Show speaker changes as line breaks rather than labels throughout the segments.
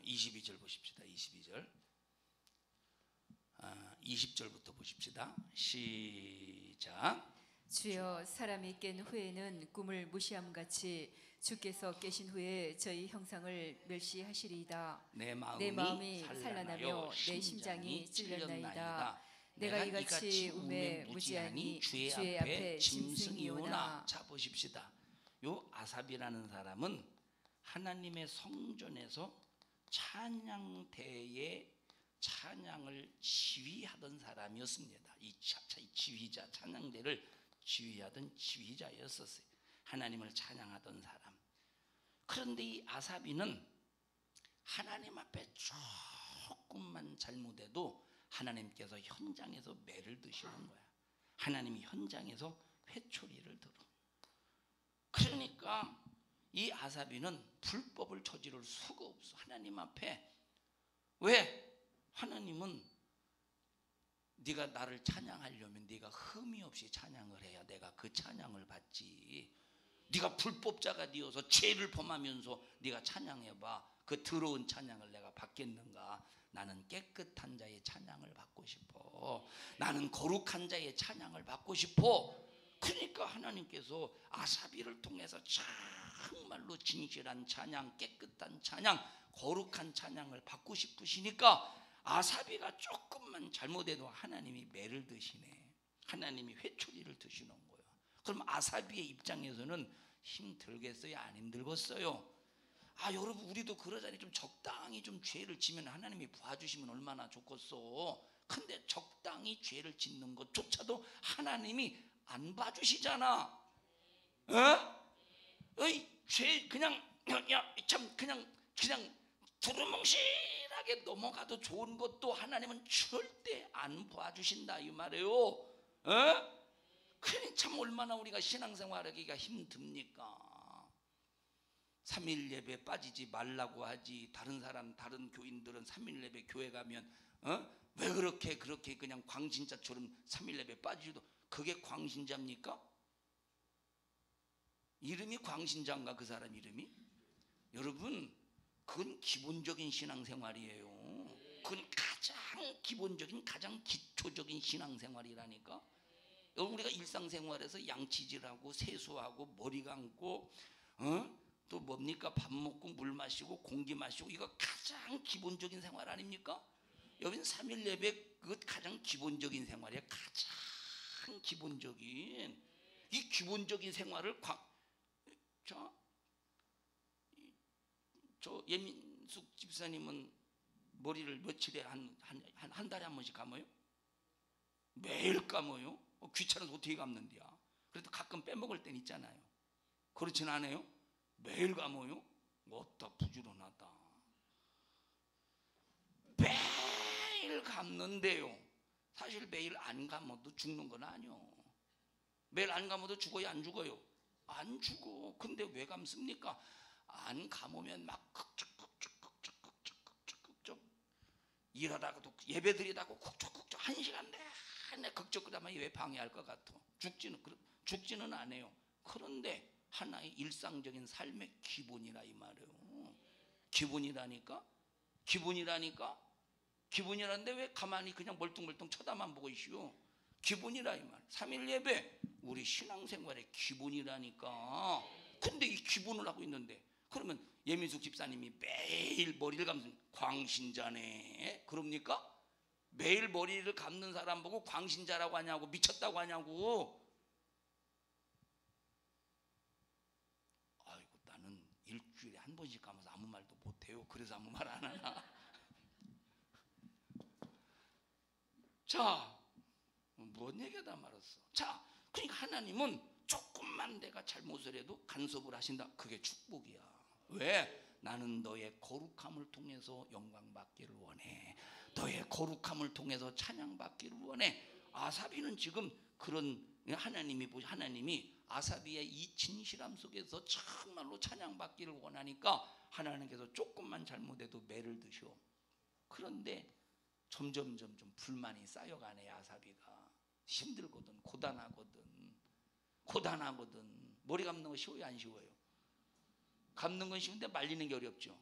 22절 보십시다. 22절. 20절부터 보십시다. 시작.
주여, 사람이 깬 후에는 꿈을 무시함같이 주께서 깨신 후에 저희 형상을 멸시하시리이다.
내
마음이 산란하며 내 심장이 찔렸나이다. 내가 이같이 우매 무지하니 주의 앞에 짐승이오나.
자, 보십시다. 요 아삽이라는 사람은 하나님의 성전에서 찬양대에 찬양을 지휘하던 사람이었습니다. 이 지휘자, 찬양대를 지휘하던 지휘자였었어요. 하나님을 찬양하던 사람. 그런데 이 아삽이는 하나님 앞에 조금만 잘못해도 하나님께서 현장에서 매를 드시는 거야. 하나님이 현장에서 회초리를 들어. 그러니까 이 아삽이는 불법을 저지를 수가 없어. 하나님 앞에. 왜? 하나님은 네가 나를 찬양하려면 네가 흠이 없이 찬양을 해야 내가 그 찬양을 받지. 네가 불법자가 되어서 죄를 범하면서 네가 찬양해봐. 그 더러운 찬양을 내가 받겠는가? 나는 깨끗한 자의 찬양을 받고 싶어. 나는 거룩한 자의 찬양을 받고 싶어. 그러니까 하나님께서 아삽이를 통해서 정말로 진실한 찬양, 깨끗한 찬양, 거룩한 찬양을 받고 싶으시니까 아삽이가 조금만 잘못해도 하나님이 매를 드시네. 하나님이 회초리를 드시는 거예요. 그럼 아삽이의 입장에서는 힘들겠어요? 안 힘들겠어요? 여러분, 우리도 그러자니 좀 적당히 좀 죄를 지면 하나님이 봐주시면 얼마나 좋겠어. 근데 적당히 죄를 짓는 것조차도 하나님이 안 봐주시잖아. 죄 그냥 두루뭉실하게 넘어가도 좋은 것도 하나님은 절대 안 봐주신다 이 말이에요. 그러니 참 얼마나 우리가 신앙생활하기가 힘듭니까? 3일 예배 빠지지 말라고 하지. 다른 교인들은 3일 예배 교회 가면 왜 그렇게 그냥 광신자처럼 3일 예배 빠지지도. 그게 광신자입니까? 이름이 광신자인가 그 사람 이름이? 여러분, 그건 기본적인 신앙생활이에요. 그건 가장 기본적인, 가장 기초적인 신앙생활이라니까. 우리가 일상생활에서 양치질하고 세수하고 머리 감고 또 뭡니까? 밥 먹고 물 마시고 공기 마시고, 이거 가장 기본적인 생활 아닙니까? 여긴 3일 예배 그 가장 기본적인 생활이에요. 가장 기본적인 이 기본적인 생활을 저 예민숙 집사님은 머리를 며칠에 한 달에 한 번씩 감아요? 매일 감아요? 귀찮아서 어떻게 감는데야? 그래도 가끔 빼먹을 땐 있잖아요. 그렇진 않아요? 매일 감아요? 어따 부지런하다. 매일 감는데요. 사실 매일 안 감아도 죽는 건 아니요. 매일 안 감아도 죽어요? 안 죽어요? 안 죽어. 근데 왜 감습니까? 안 감으면 막 극적극적 일하다가도 예배 드리다가 극적극적 1시간 내내 극적하다만 왜 방해할 것 같아? 죽지는 않아요. 그런데 하나의 일상적인 삶의 기본이라 이 말이에요. 기본이라는데 왜 가만히 그냥 멀뚱멀뚱 쳐다만 보고 있슈? 기본이라 이 말. 3일 예배 우리 신앙생활의 기본이라니까. 근데 이 기본을 하고 있는데, 그러면 예민숙 집사님이 매일 머리를 감는 광신자네 그럽니까? 매일 머리를 감는 사람 보고 광신자라고 하냐고, 미쳤다고 하냐고. 아이고, 나는 일주일에 한 번씩 감아서 아무 말도 못해요. 그래서 아무 말 안 하나. 자, 뭔 얘기하다 말았어. 자, 그러니까 하나님은 조금만 내가 잘못을 해도 간섭을 하신다. 그게 축복이야. 왜? 나는 너의 거룩함을 통해서 영광 받기를 원해. 너의 거룩함을 통해서 찬양 받기를 원해. 아삽이는 지금 그런 하나님이 아삽이의 이 진실함 속에서 정말로 찬양 받기를 원하니까 하나님께서 조금만 잘못해도 매를 드셔. 그런데 점점 불만이 쌓여가네. 아삽이가 힘들거든. 고단하거든. 머리 감는 거 쉬워요? 안 쉬워요? 감는 건 쉬운데 말리는 게 어렵죠.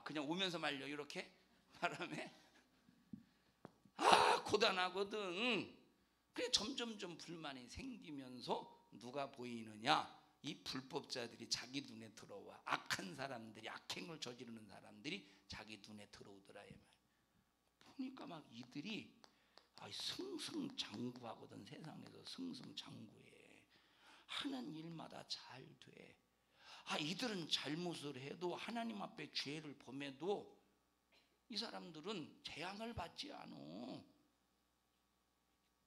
그냥 오면서 말려 이렇게 바람에. 고단하거든. 그래 점점점 불만이 생기면서 누가 보이느냐? 이 불법자들이 자기 눈에 들어와. 악한 사람들이, 악행을 저지르는 사람들이 자기 눈에 들어오더라. 보니까 막 이들이 승승장구하거든. 세상에서 승승장구해. 하는 일마다 잘 돼. 이들은 잘못을 해도 하나님 앞에 죄를 범해도 이 사람들은 재앙을 받지 않아.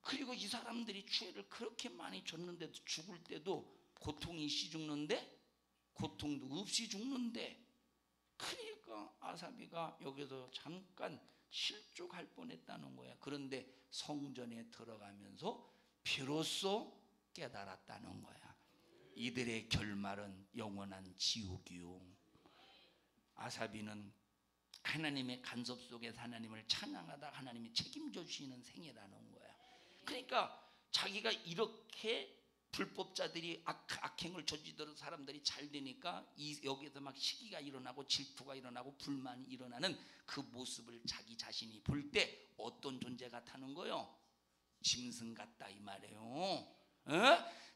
그리고 이 사람들이 죄를 그렇게 많이 졌는데도 죽을 때도 고통이 있이 죽는데 고통도 없이 죽는데, 그러니까 아사비가 여기서 잠깐 실족할 뻔했다는 거야. 그런데 성전에 들어가면서 비로소 깨달았다는 거야. 이들의 결말은 영원한 지옥이요. 아사비는 하나님의 간섭 속에서 하나님을 찬양하다 하나님이 책임져 주시는 생애라는 거야. 그러니까 자기가 이렇게 불법자들이 악행을 저지르는 사람들이 잘 되니까 여기서 막 시기가 일어나고 질투가 일어나고 불만이 일어나는 그 모습을 자기 자신이 볼 때 어떤 존재 같다는 거요? 짐승 같다 이 말이에요.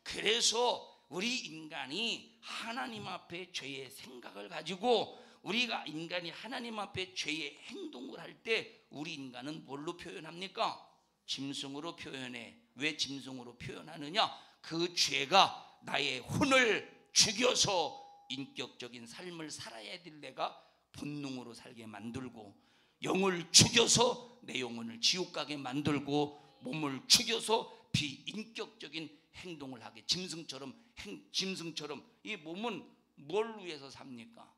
그래서 우리 인간이 하나님 앞에 죄의 생각을 가지고, 우리가 인간이 하나님 앞에 죄의 행동을 할 때 우리 인간은 뭘로 표현합니까? 짐승으로 표현해. 왜 짐승으로 표현하느냐? 그 죄가 나의 혼을 죽여서 인격적인 삶을 살아야 될 내가 본능으로 살게 만들고, 영을 죽여서 내 영혼을 지옥 가게 만들고, 몸을 죽여서 비인격적인 행동을 하게, 짐승처럼 이 몸은 뭘 위해서 삽니까?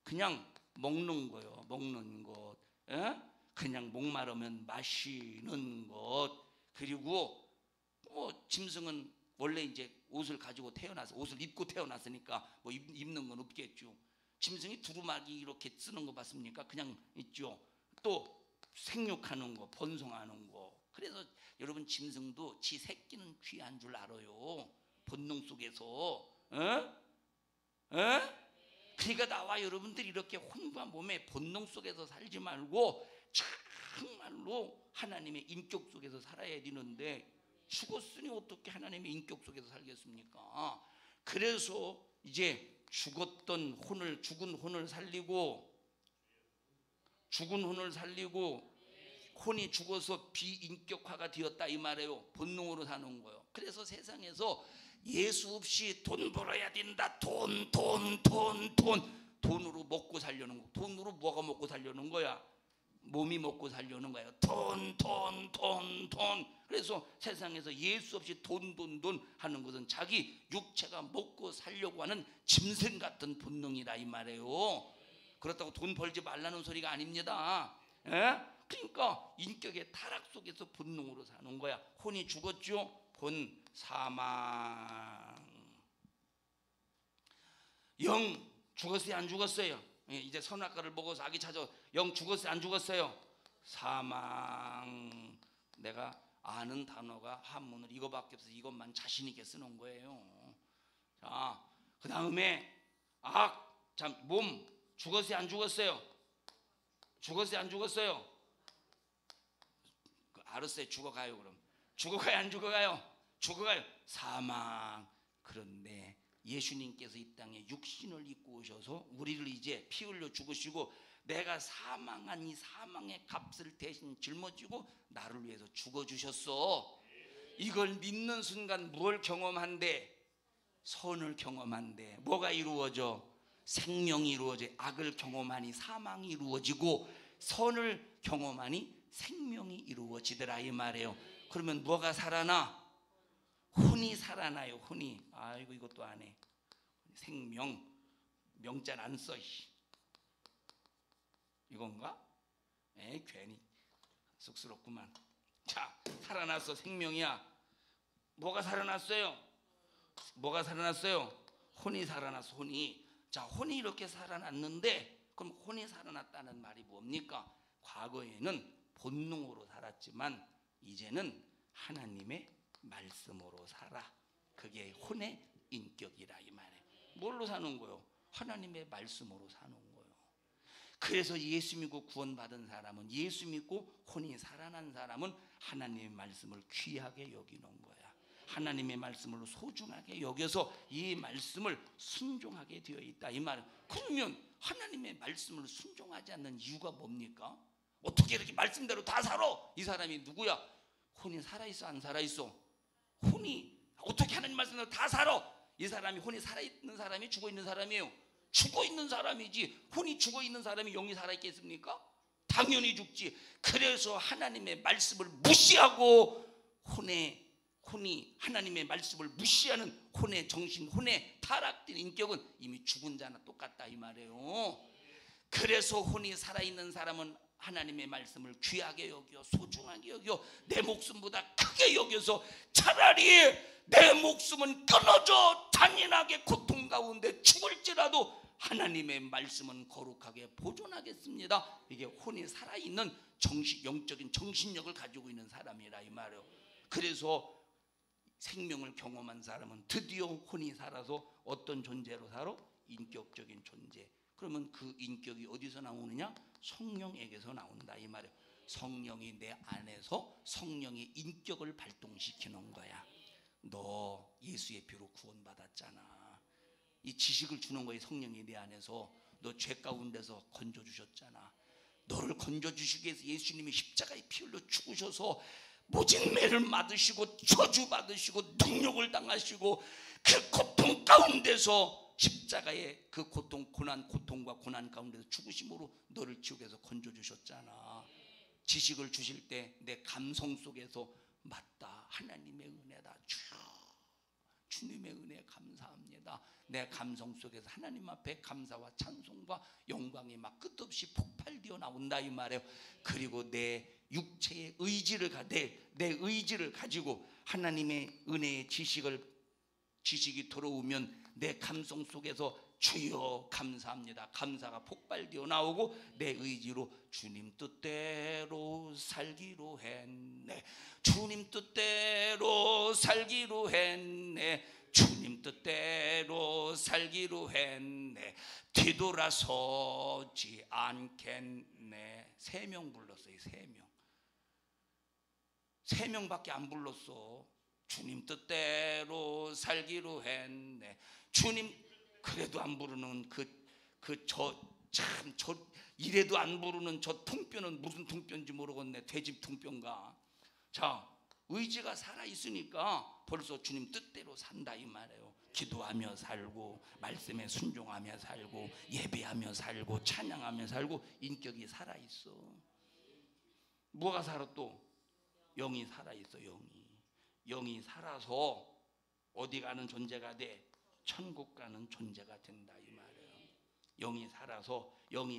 그냥 먹는 거요. 먹는 것. 그냥 목마르면 마시는 것. 그리고 짐승은 원래 이제 옷을 가지고 태어나서 옷을 입고 태어났으니까 입는 건 없겠죠. 짐승이 두루마기 이렇게 쓰는 거 봤습니까? 그냥 있죠. 또 생육하는 거, 번성하는 거. 그래서 여러분 짐승도 지 새끼는 귀한 줄 알아요. 본능 속에서. 그러니까 나와 여러분들이 이렇게 혼과 몸의 본능 속에서 살지 말고 정말로 하나님의 인격 속에서 살아야 되는데, 죽었으니 어떻게 하나님의 인격 속에서 살겠습니까? 그래서 이제 죽은 혼을 살리고 혼이 죽어서 비인격화가 되었다 이 말이에요. 본능으로 사는 거예요. 그래서 세상에서 예수 없이 돈 벌어야 된다. 돈으로 먹고 살려는 거. 돈으로 뭐가 먹고 살려는 거야? 몸이 먹고 살려는 거예요. 돈. 그래서 세상에서 예수 없이 돈 하는 것은 자기 육체가 먹고 살려고 하는 짐승 같은 본능이라 이 말이에요. 그렇다고 돈 벌지 말라는 소리가 아닙니다. 그러니까 인격의 타락 속에서 본능으로 사는 거야. 혼이 죽었죠. 본 사망. 영 죽었어요 안 죽었어요? 이제 선악과를 먹어서 아기 찾아. 영 죽었어요 안 죽었어요? 사망. 내가 아는 단어가 한문을 이거밖에 없어서 이것만 자신 있게 쓰는 거예요. 자, 그 다음에 몸 죽었어요 안 죽었어요? 죽었어요 안 죽었어요? 알았어요. 죽어가요. 그럼 죽어가요 안 죽어가요? 죽어가요. 사망. 그런데 예수님께서 이 땅에 육신을 입고 오셔서 우리를 이제 피 흘려 죽으시고, 내가 사망한 이 사망의 값을 대신 짊어지고 나를 위해서 죽어주셨어. 이걸 믿는 순간 뭘 경험한대? 선을 경험한대. 뭐가 이루어져? 생명이 이루어져. 악을 경험하니 사망이 이루어지고, 선을 경험하니 생명이 이루어지더라 이 말이에요. 그러면 뭐가 살아나? 혼이 살아나요. 혼이. 아이고 이것도 안 해. 생명. 명자는 안 써. 이건가? 괜히 쑥스럽구만. 자, 살아났어. 생명이야. 뭐가 살아났어요? 뭐가 살아났어요? 혼이 살아났어. 혼이. 자, 혼이 이렇게 살아났는데, 그럼 혼이 살아났다는 말이 뭡니까? 과거에는 본능으로 살았지만 이제는 하나님의 말씀으로 살아. 그게 혼의 인격이라 이 말이에요. 뭘로 사는 거요? 하나님의 말씀으로 사는 거예요. 그래서 예수 믿고 구원받은 사람은, 예수 믿고 혼이 살아난 사람은 하나님의 말씀을 귀하게 여기는 거야. 하나님의 말씀을 소중하게 여겨서 이 말씀을 순종하게 되어 있다 이 말은. 그러면 하나님의 말씀을 순종하지 않는 이유가 뭡니까? 어떻게 이렇게 말씀대로 다 살아? 이 사람이 누구야? 혼이 살아있어 안 살아있어? 혼이 어떻게 하나님 말씀대로 다 살아? 이 사람이 혼이 살아있는 사람이 죽어있는 사람이에요? 죽어있는 사람이지. 혼이 죽어있는 사람이 영이 살아있겠습니까? 당연히 죽지. 그래서 하나님의 말씀을 무시하고 혼이 하나님의 말씀을 무시하는 혼의 정신, 혼의 타락된 인격은 이미 죽은 자나 똑같다 이 말이에요. 그래서 혼이 살아있는 사람은 하나님의 말씀을 귀하게 여겨, 소중하게 여겨, 내 목숨보다 크게 여겨서 차라리 내 목숨은 끊어져 잔인하게 고통 가운데 죽을지라도 하나님의 말씀은 거룩하게 보존하겠습니다. 이게 혼이 살아있는 영적인 정신력을 가지고 있는 사람이라 이 말이에요. 그래서 생명을 경험한 사람은 드디어 혼이 살아서 어떤 존재로 살아? 인격적인 존재. 그러면 그 인격이 어디서 나오느냐? 성령에게서 나온다 이 말이에요. 성령이 내 안에서 성령의 인격을 발동시키는 거야. 너 예수의 피로 구원받았잖아. 이 지식을 주는 거예요. 성령이 내 안에서. 너 죄 가운데서 건져주셨잖아. 너를 건져주시기 위해서 예수님이 십자가에 피 흘려 죽으셔서 모진 매를 맞으시고 저주받으시고 능욕을 당하시고 그 고통 가운데서 십자가의 그 고통과 고난 가운데서 죽으심으로 너를 지옥에서 건져주셨잖아. 지식을 주실 때 내 감성 속에서 맞다, 하나님의 은혜다, 주님의 은혜 감사합니다. 내 감성 속에서 하나님 앞에 감사와 찬송과 영광이 막 끝없이 폭발되어 나온다 이 말이에요. 그리고 내 육체의 의지를 내 의지를 가지고 하나님의 은혜의 지식이 들어오면 내 감성 속에서 주여 감사합니다, 감사가 폭발되어 나오고 내 의지로 주님 뜻대로 살기로 했네, 주님 뜻대로 살기로 했네, 주님 뜻대로 살기로 했네, 뒤돌아서지 않겠네. 3명 불렀어요. 3명밖에 안 불렀어. 주님 뜻대로 살기로 했네. 주님 그래도 안 부르는 이래도 안 부르는 저 통뼈는 무슨 통뼈인지 모르겠네. 돼지 통뼈인가. 자, 의지가 살아있으니까 벌써 주님 뜻대로 산다 이 말이에요. 기도하며 살고 말씀에 순종하며 살고 예배하며 살고 찬양하며 살고 인격이 살아있어. 뭐가 살아? 또 영이 살아있어. 영이 살아서 어디 가는 존재가 돼? 천국 가는 존재가 된다 이 말이에요. 영이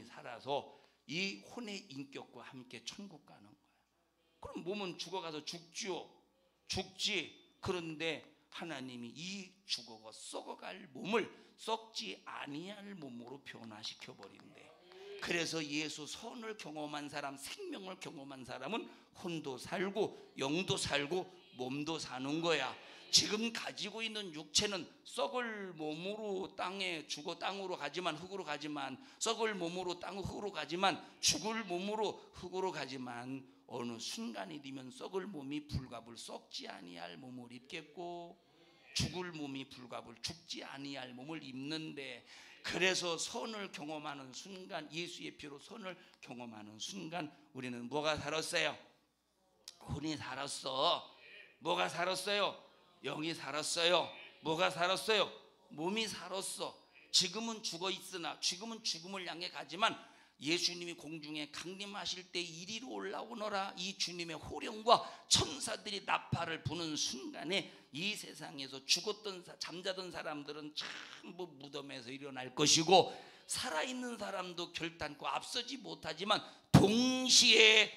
살아서 이 혼의 인격과 함께 천국 가는 거야. 그럼 몸은 죽어가서 죽지. 그런데 하나님이 이 죽어가 썩어갈 몸을 썩지 아니할 몸으로 변화시켜 버린대. 그래서 예수 선을 경험한 사람, 생명을 경험한 사람은 혼도 살고 영도 살고 몸도 사는 거야. 지금 가지고 있는 육체는 썩을 몸으로 땅으로 가지만 흙으로 가지만, 썩을 몸으로 흙으로 가지만, 죽을 몸으로 흙으로 가지만 어느 순간이 되면 썩을 몸이 불갑을 썩지 아니할 몸을 입겠고 죽을 몸이 불갑을 죽지 아니할 몸을 입는데, 그래서 선을 경험하는 순간, 예수의 피로 선을 경험하는 순간 우리는 뭐가 살았어요? 혼이 살았어. 뭐가 살았어요? 영이 살았어요. 뭐가 살았어요? 몸이 살았어. 지금은 죽어 있으나, 지금은 죽음을 향해 가지만 예수님이 공중에 강림하실 때 이리로 올라오너라, 이 주님의 호령과 천사들이 나팔을 부는 순간에 이 세상에서 죽었던 잠자던 사람들은 전부 무덤에서 일어날 것이고, 살아있는 사람도 결단코 앞서지 못하지만 동시에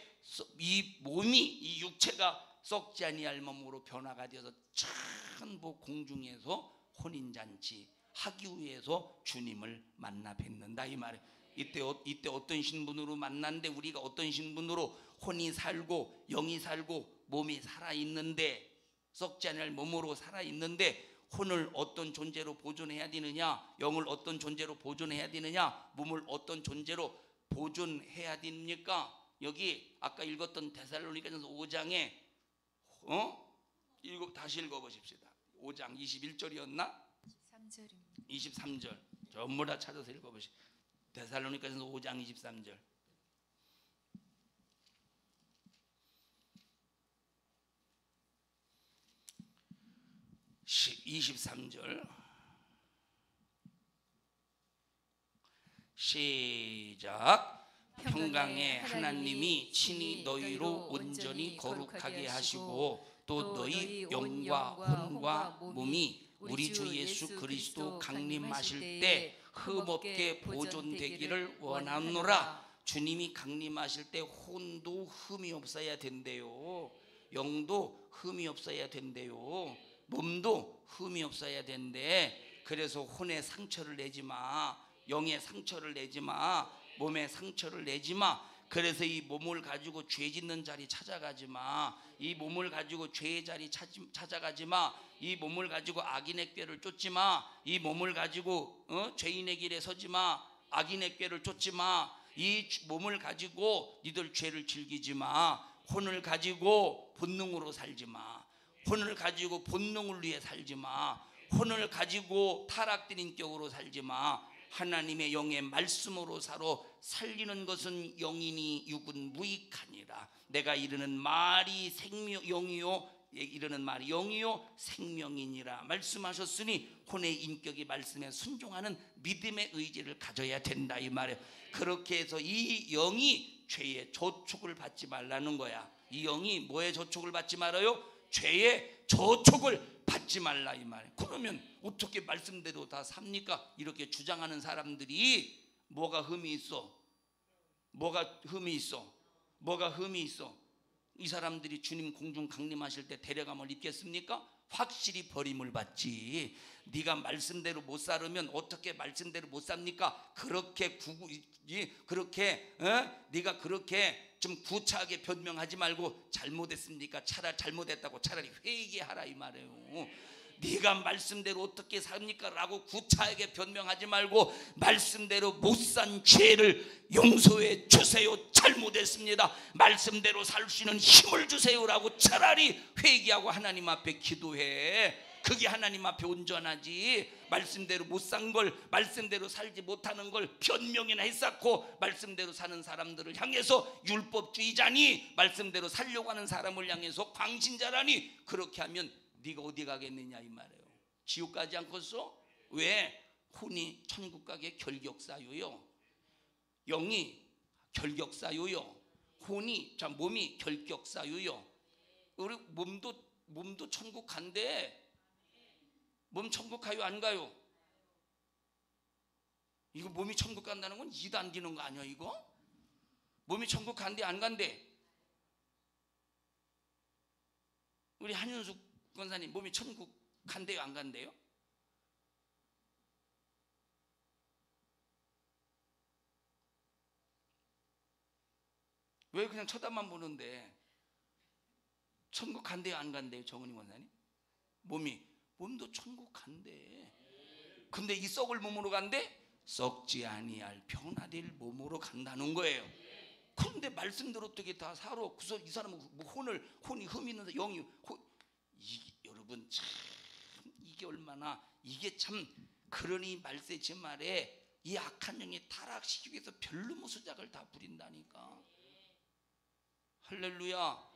이 몸이, 이 육체가 썩지 아니할 몸으로 변화가 되어서 전부 공중에서 혼인잔치 하기 위해서 주님을 만나 뵙는다 이 말이에요. 이때 어떤 신분으로 만났는데, 우리가 어떤 신분으로 혼이 살고 영이 살고 몸이 살아있는데, 썩지 않을 몸으로 살아있는데 혼을 어떤 존재로 보존해야 되느냐, 영을 어떤 존재로 보존해야 되느냐, 몸을 어떤 존재로 보존해야 됩니까? 여기 아까 읽었던 데살로니가전서 5장에 다시 읽어보십시다. 5장 21절이었나?
3절입니다.
23절 전부 다 찾아서 읽어보십시오. 데살로니가전서 5장 23절. 23절 시작. 평강의 하나님이 친히 너희로 온전히 거룩하게 하시고 또 너희 영과 혼과 몸이 우리 주 예수 그리스도 강림하실 때 흠없게 보존되기를 원하노라. 주님이 강림하실 때 혼도 흠이 없어야 된대요. 영도 흠이 없어야 된대요. 몸도 흠이 없어야 된대. 그래서 혼에 상처를 내지 마. 영에 상처를 내지 마. 몸에 상처를 내지 마. 그래서 이 몸을 가지고 죄 짓는 자리 찾아가지 마. 이 몸을 가지고 죄의 자리 찾아가지 마. 이 몸을 가지고 악인의 꾀를 쫓지 마. 이 몸을 가지고 죄인의 길에 서지 마. 악인의 꾀를 쫓지 마. 이 몸을 가지고 니들 죄를 즐기지 마. 혼을 가지고 본능으로 살지 마. 혼을 가지고 본능을 위해 살지 마. 혼을 가지고 타락된 인격으로 살지 마. 하나님의 영의 말씀으로 살리는 것은 영이니 육은 무익하니라. 내가 이르는 말이 영이요 이르는 말이 영이요 생명이니라 말씀하셨으니 혼의 인격이 말씀에 순종하는 믿음의 의지를 가져야 된다 이 말이에요. 그렇게 해서 이 영이 죄의 저촉을 받지 말라는 거야. 이 영이 뭐의 저촉을 받지 말아요? 죄의 저촉을 받지 말라 이 말이에요. 그러면 어떻게 말씀대로 다 삽니까? 이렇게 주장하는 사람들이 뭐가 흠이 있어? 뭐가 흠이 있어? 뭐가 흠이 있어? 이 사람들이 주님 공중 강림하실 때 데려감을 입겠습니까? 확실히 버림을 받지. 네가 말씀대로 못 살으면 어떻게 말씀대로 못 삽니까? 그렇게 네가 그렇게 좀 구차하게 변명하지 말고 잘못했습니까? 차라리 잘못했다고 차라리 회개하라 이 말이에요. 네가 말씀대로 어떻게 삽니까? 라고 구차하게 변명하지 말고 말씀대로 못 산 죄를 용서해 주세요. 잘못했습니다. 말씀대로 살 수 있는 힘을 주세요라고 차라리 회개하고 하나님 앞에 기도해. 그게 하나님 앞에 온전하지. 말씀대로 못 산 걸, 말씀대로 살지 못하는 걸 변명이나 했었고 말씀대로 사는 사람들을 향해서 율법주의자니 말씀대로 살려고 하는 사람을 향해서 광신자라니 그렇게 하면 네가 어디 가겠느냐 이 말이에요. 지옥 가지 않겠어? 왜? 혼이 천국 가게 결격사유요. 영이 결격사유요. 혼이 몸이 결격사유요. 우리 몸도 천국 간대. 몸 천국 가요 안 가요? 이거 몸이 천국 간다는 건 이단 기는 거 아니야 이거? 몸이 천국 간대 안 간대? 우리 한윤숙 권사님 몸이 천국 간대요 안 간대요? 왜 그냥 쳐다만 보는데 천국 간대요 안 간대요? 정은희 권사님 몸도 천국 간대. 근데 이 썩을 몸으로 간대? 썩지 아니할 변화될 몸으로 간다는 거예요. 그런데 말씀대로 어떻게 다 살아? 그래서 이 사람은 혼이 흠이 있는데 영이 여러분 참 이게 얼마나 이게 참 그러니 말세지 말에 이 악한 영이 타락시키기 위해서 별로 수작을 다 부린다니까. 할렐루야.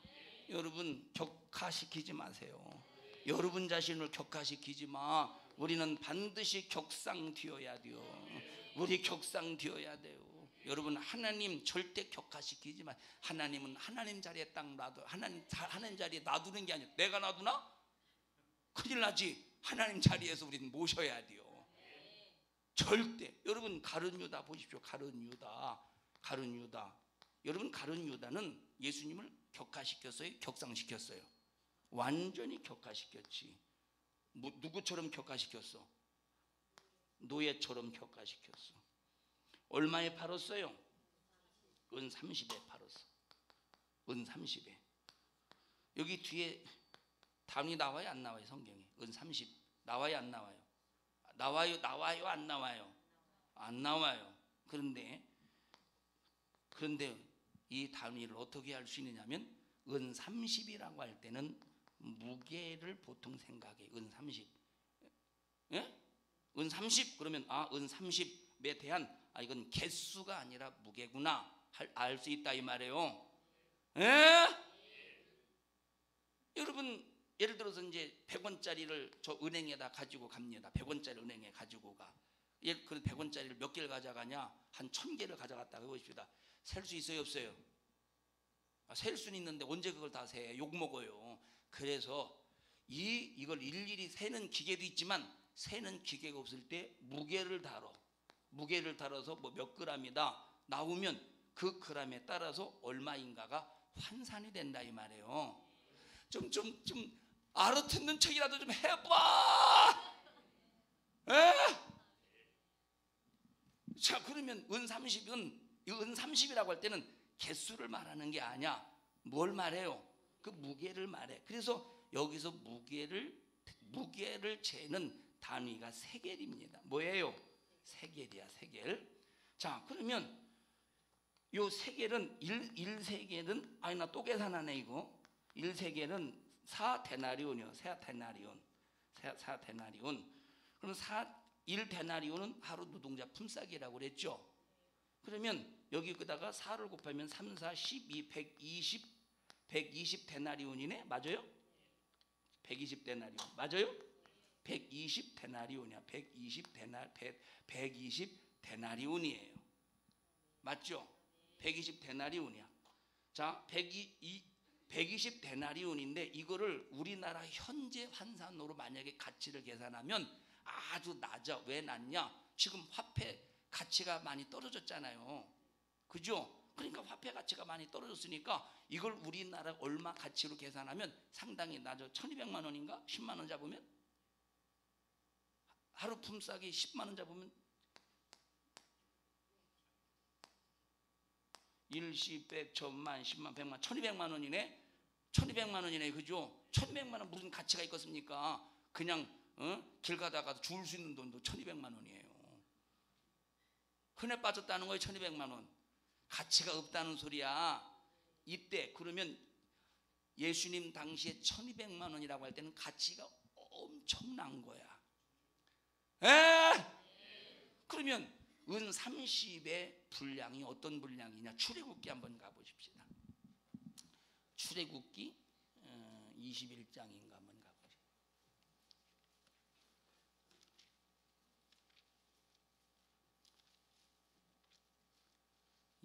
여러분 격하시키지 마세요. 여러분 자신을 격하시키지 마. 우리는 반드시 격상되어야 돼요. 우리 격상되어야 돼요. 여러분 하나님 절대 격하시키지 마. 하나님은 하나님 자리에 딱 놔둬. 하나님 자리에 놔두는 게 아니야. 내가 놔두나? 큰일 나지. 하나님 자리에서 우리는 모셔야 돼요. 절대. 여러분 가룟 유다 보십시오. 가룟 유다. 여러분 가룟 유다는 예수님을 격하시켰어요? 격상시켰어요? 완전히 격하시켰지. 누구처럼 격하시켰어? 노예처럼 격하시켰어. 얼마에 팔았어요? 은 30에 팔았어. 은 30에. 여기 뒤에 단위 나와요 안 나와요? 성경에 은 30 나와요 안 나와요? 나와요 안 나와요? 안 나와요. 그런데 그런데 이 단위를 어떻게 할 수 있느냐면 은 30이라고 할 때는 무게를 보통 생각해. 은 30. 예? 은 30 그러면 은 30에 대한 이건 개수가 아니라 무게구나 알 수 있다 이 말이에요. 예? 여러분 예를 들어서 이제 100원짜리를 저 은행에다 가지고 갑니다. 100원짜리 은행에 가지고 가. 그 100원짜리를 몇 개를 가져가냐? 한 1000개를 가져갔다 해보십시다. 셀 수 있어요 없어요? 셀 수는 있는데 언제 그걸 다 세? 욕먹어요. 그래서 이걸 일일이 세는 기계도 있지만 세는 기계가 없을 때 무게를 달아서 뭐 몇 그램이다 나오면 그 그램에 따라서 얼마인가가 환산이 된다 이 말이에요. 좀 알아듣는 척이라도 좀 해봐. 에? 자 그러면 은 30이라고 할 때는 개수를 말하는 게 아니야. 뭘 말해요? 그 무게를 말해. 그래서 여기서 무게를 재는 단위가 세겔입니다. 뭐예요? 세겔이야 세겔. 자 그러면 요 세겔은 1세겔은 나 또 계산하네 이거. 1세겔은 4데나리온이요. 4데나리온. 그럼 1데나리온은 하루 노동자 품삯이라고 그랬죠. 그러면 여기다가 4를 곱하면 3, 4, 12, 120 데나리온이네. 맞아요? 120 데나리온. 맞아요? 120 데나리온이야. 120 데나리온이에요. 맞죠? 120 데나리온이야. 자, 120 데나리온인데 이거를 우리나라 현재 환산으로 만약에 가치를 계산하면 아주 낮아. 왜 낮냐? 지금 화폐 가치가 많이 떨어졌잖아요. 그죠? 그러니까 화폐 가치가 많이 떨어졌으니까 이걸 우리나라 얼마 가치로 계산하면 상당히 낮아. 1200만 원인가? 10만 원 잡으면? 하루 품삯이 10만 원 잡으면 1시 100 1000만 10만 100만 1200만 원이네. 1200만 원이네. 그죠? 1200만 원 무슨 가치가 있겠습니까? 그냥 길 가다가 줄 수 있는 돈도 1200만 원이에요. 흔해 빠졌다는 거예요. 1200만 원. 가치가 없다는 소리야. 이때 그러면 예수님 당시에 1200만 원이라고 할 때는 가치가 엄청난 거야. 그러면 은 30의 분량이 어떤 분량이냐? 출애굽기 한번 가보십시다. 출애굽기 21장인가 한번 가보죠.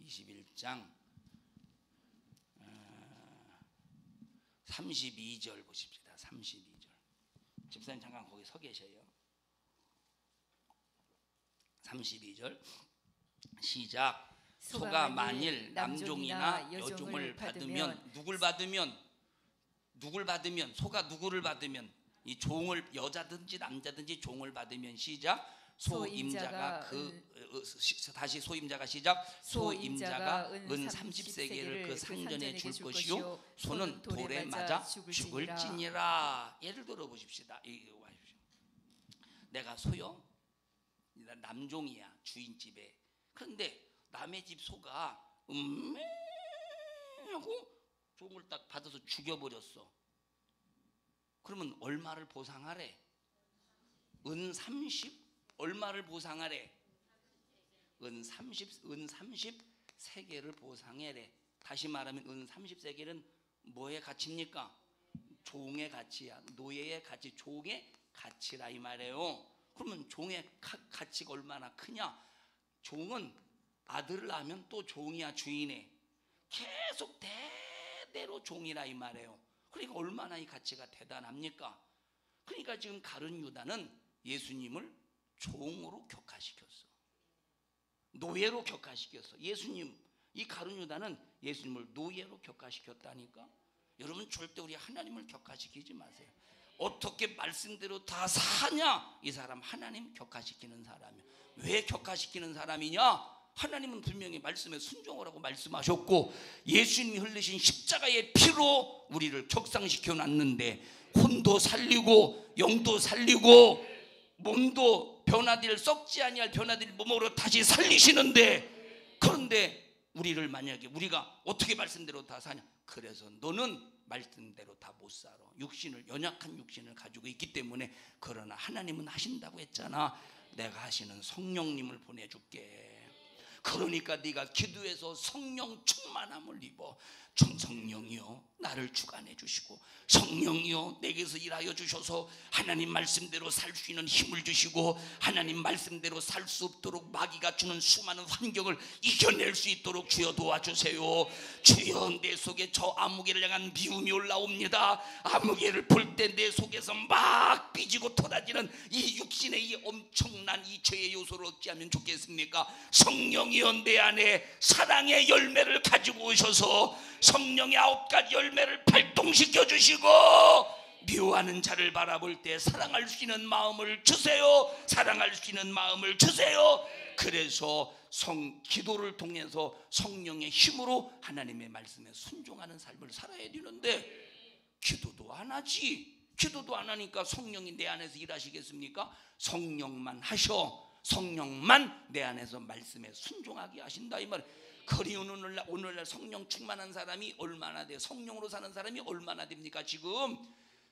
21장 32절 보십시다. 32절. 집사님 잠깐 거기 서 계셔요. 32절 시작. 소가 만일 남종이나 여종을 받으면 누굴 받으면 소가 누구를 받으면 이 종을 여자든지 남자든지 종을 받으면 시작. 소임자가 다시 소임자가 시작. 소임자가 은 30세겔을 그 상전에 줄 것이요 소는 돌에 맞아 죽을지니라. 예를 들어 보십시다. 내가 소요 남종이야. 주인집에. 그런데 남의 집 소가 하고 종을 딱 받아서 죽여버렸어. 그러면 얼마를 보상하래? 은 30 얼마를 보상하래? 은 30세겔을 보상해래. 다시 말하면 은 30세겔은 뭐의 가치입니까? 종의 가치야. 노예의 가치, 종의 가치라 이 말이에요. 그러면 종의 가치가 얼마나 크냐? 종은 아들을 낳으면 또 종이야. 주인에 계속 대대로 종이라 이 말이에요. 그러니까 얼마나 이 가치가 대단합니까? 그러니까 지금 가룟 유다는 예수님을 종으로 격화시켰어. 노예로 격화시켰어. 예수님, 이 가룟 유다는 예수님을 노예로 격화시켰다니까. 여러분 절대 우리 하나님을 격화시키지 마세요. 어떻게 말씀대로 다 사냐? 이 사람 하나님 격화시키는 사람이야. 왜 격화시키는 사람이냐? 하나님은 분명히 말씀에 순종하라고 말씀하셨고 예수님이 흘리신 십자가의 피로 우리를 격상시켜 놨는데 혼도 살리고 영도 살리고 몸도 변화될 썩지 아니할 변화될 몸으로 다시 살리시는데, 그런데 우리를 만약에 우리가 어떻게 말씀대로 다 사냐? 그래서 너는 말씀대로 다 못 살아. 육신을, 연약한 육신을 가지고 있기 때문에. 그러나 하나님은 하신다고 했잖아. 내가 하시는 성령님을 보내줄게. 그러니까 네가 기도해서 성령 충만함을 입어. 성령이여 나를 주관해 주시고, 성령이여 내게서 일하여 주셔서 하나님 말씀대로 살 수 있는 힘을 주시고, 하나님 말씀대로 살 수 없도록 마귀가 주는 수많은 환경을 이겨낼 수 있도록 주여 도와주세요. 주여 내 속에 저 아무개를 향한 미움이 올라옵니다. 아무개를 볼 때 내 속에서 막 삐지고 토라지는 이 육신의 이 엄청난 이 죄의 요소를 어찌하면 좋겠습니까? 성령이여 내 안에 사랑의 열매를 가지고 오셔서 성령의 9가지 열매를 발동시켜 주시고, 미워하는 자를 바라볼 때 사랑할 수 있는 마음을 주세요. 사랑할 수 있는 마음을 주세요. 그래서 기도를 통해서 성령의 힘으로 하나님의 말씀에 순종하는 삶을 살아야 되는데, 기도도 안 하지. 기도도 안 하니까 성령이 내 안에서 일하시겠습니까? 성령만 하셔. 성령만 내 안에서 말씀에 순종하게 하신다 이 말. 그리운 오늘날 성령 충만한 사람이 얼마나 돼요? 성령으로 사는 사람이 얼마나 됩니까? 지금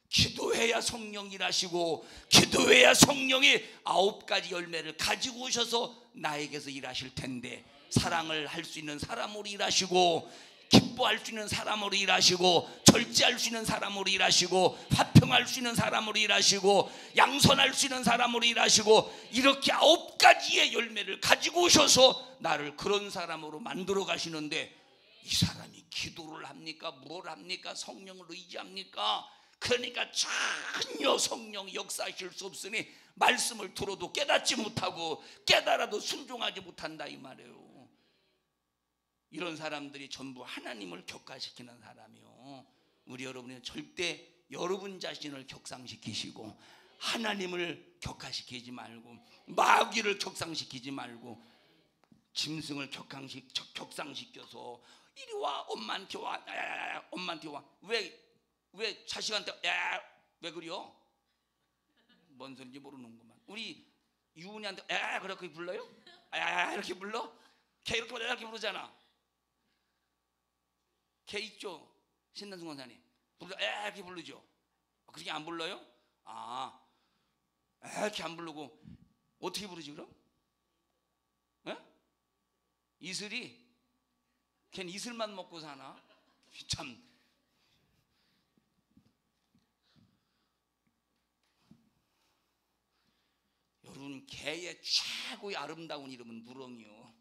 기도해야 성령 일하시고, 기도해야 성령이 9가지 열매를 가지고 오셔서 나에게서 일하실 텐데, 사랑을 할 수 있는 사람으로 일하시고, 기뻐할 수 있는 사람으로 일하시고, 절제할 수 있는 사람으로 일하시고, 화평할 수 있는 사람으로 일하시고, 양선할 수 있는 사람으로 일하시고, 이렇게 9가지의 열매를 가지고 오셔서 나를 그런 사람으로 만들어 가시는데, 이 사람이 기도를 합니까? 뭘 합니까? 성령을 의지합니까? 그러니까 전혀 성령 역사하실 수 없으니 말씀을 들어도 깨닫지 못하고, 깨달아도 순종하지 못한다 이 말이에요. 이런 사람들이 전부 하나님을 격화시키는 사람이요. 우리 여러분이 절대 여러분 자신을 격상시키시고, 하나님을 격화시키지 말고, 마귀를 격상시키지 말고, 짐승을 격상시켜서 이리 와, 엄마한테 와, 엄마한테 와. 왜 자식한테 왜 그래요? 뭔 소리인지 모르는구만. 우리 유은이한테 그렇게 불러요? 이렇게 불러? 걔 이렇게 부르잖아. 걔 있죠? 신단승 권사님 이렇게 부르죠? 그렇게 안 불러요? 이렇게 안 부르고 어떻게 부르지 그럼? 이슬이? 걔는 이슬만 먹고 사나? 참. 여러분, 개의 최고의 아름다운 이름은 누렁이요.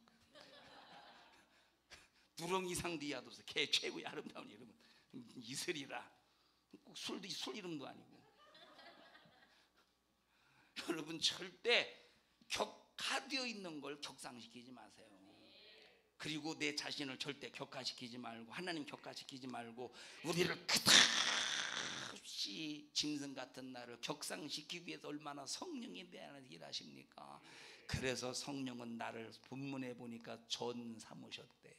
누렁이 이상 뒤야도 없어. 개 최고의 아름다운 이름은 이슬이라. 꼭 술 이름도 아니고. 여러분, 절대 격화되어 있는 걸 격상시키지 마세요. 그리고 내 자신을 절대 격화시키지 말고, 하나님 격화시키지 말고, 우리를 끝없이 짐승 같은 나를 격상시키기 위해서 얼마나 성령이 내 안에서 일하십니까? 그래서 성령은 나를 본문에 보니까 전 삼으셨대.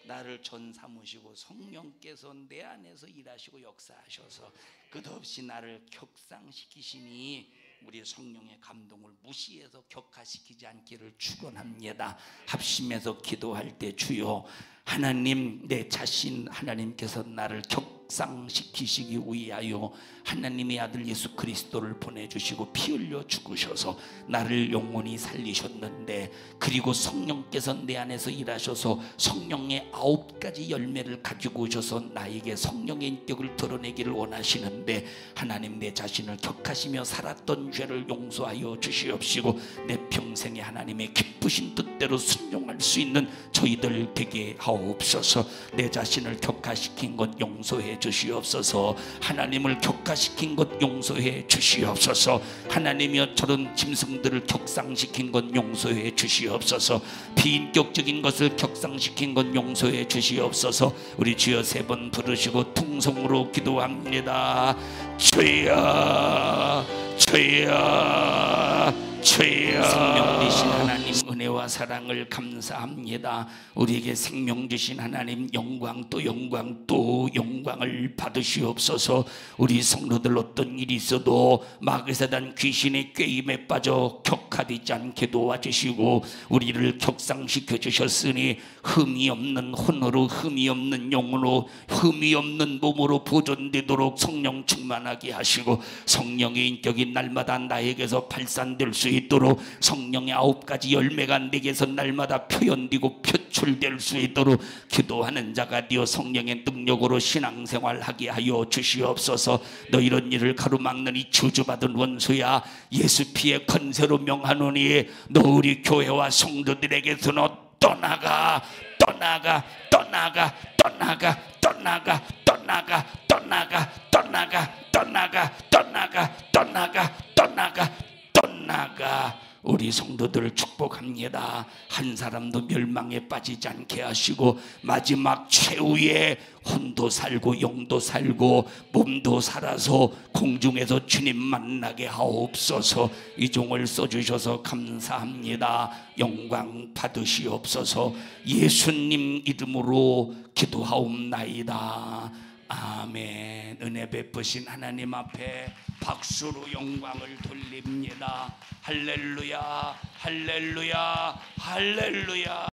나를 전 삼으시고 성령께서 내 안에서 일하시고 역사하셔서 끝없이 나를 격상시키시니, 우리 성령의 감동을 무시해서 격화시키지 않기를 축원합니다. 합심해서 기도할 때, 주여 하나님, 내 자신 하나님께서 나를 격상시키시기 위하여 하나님의 아들 예수 그리스도를 보내주시고 피 흘려 죽으셔서 나를 영원히 살리셨는데, 그리고 성령께서 내 안에서 일하셔서 성령의 9가지 열매를 가지고 오셔서 나에게 성령의 인격을 드러내기를 원하시는데, 하나님 내 자신을 격하시며 살았던 죄를 용서하여 주시옵시고, 내 평생에 하나님의 기쁘신 뜻대로 순종할 수 있는 저희들 되게 하옵소서. 내 자신을 격화시킨 것 용서해 주시옵소서. 하나님을 격화시킨 것 용서해 주시옵소서. 하나님이여, 저런 짐승들을 격상시킨 것 용서해 주시옵소서. 비인격적인 것을 격상시킨 것 용서해 주시옵소서. 우리 주여 3번 부르시고 통성으로 기도합니다. 주여, 주여, 주여. 생명 되신 하나님, 은혜 은혜와 사랑을 감사합니다. 우리에게 생명 주신 하나님 영광 또 영광 또 영광을 받으시옵소서. 우리 성도들 어떤 일이 있어도 마귀사단 귀신의 꾀임에 빠져 격하되지 않게 도와주시고 우리를 격상시켜 주셨으니 흠이 없는 혼으로 흠이 없는 영으로 흠이 없는 몸으로 보존되도록 성령 충만하게 하시고 성령의 인격이 날마다 나에게서 발산될 수 있도록 성령의 9가지 열매가 내게서 날마다 표현되고 표출될 수 있도록 기도하는 자가 되어 성령의 능력으로 신앙생활하게 하여 주시옵소서. 너 이런 일을 가로막는 이 저주받은 원수야, 예수 피의 권세로 명하노니 너 우리 교회와 성도들에게서 너 떠나가 떠나가 떠나가 떠나가 떠나가 떠나가 떠나가 떠나가 떠나가 떠나가 떠나가 떠나가 떠나가. 우리 성도들을 축복합니다. 한 사람도 멸망에 빠지지 않게 하시고 마지막 최후의 혼도 살고 영도 살고 몸도 살아서 공중에서 주님 만나게 하옵소서. 이 종을 써주셔서 감사합니다. 영광 받으시옵소서. 예수님 이름으로 기도하옵나이다. 아멘. 은혜 베푸신 하나님 앞에 박수로 영광을 돌립니다. 할렐루야 할렐루야 할렐루야.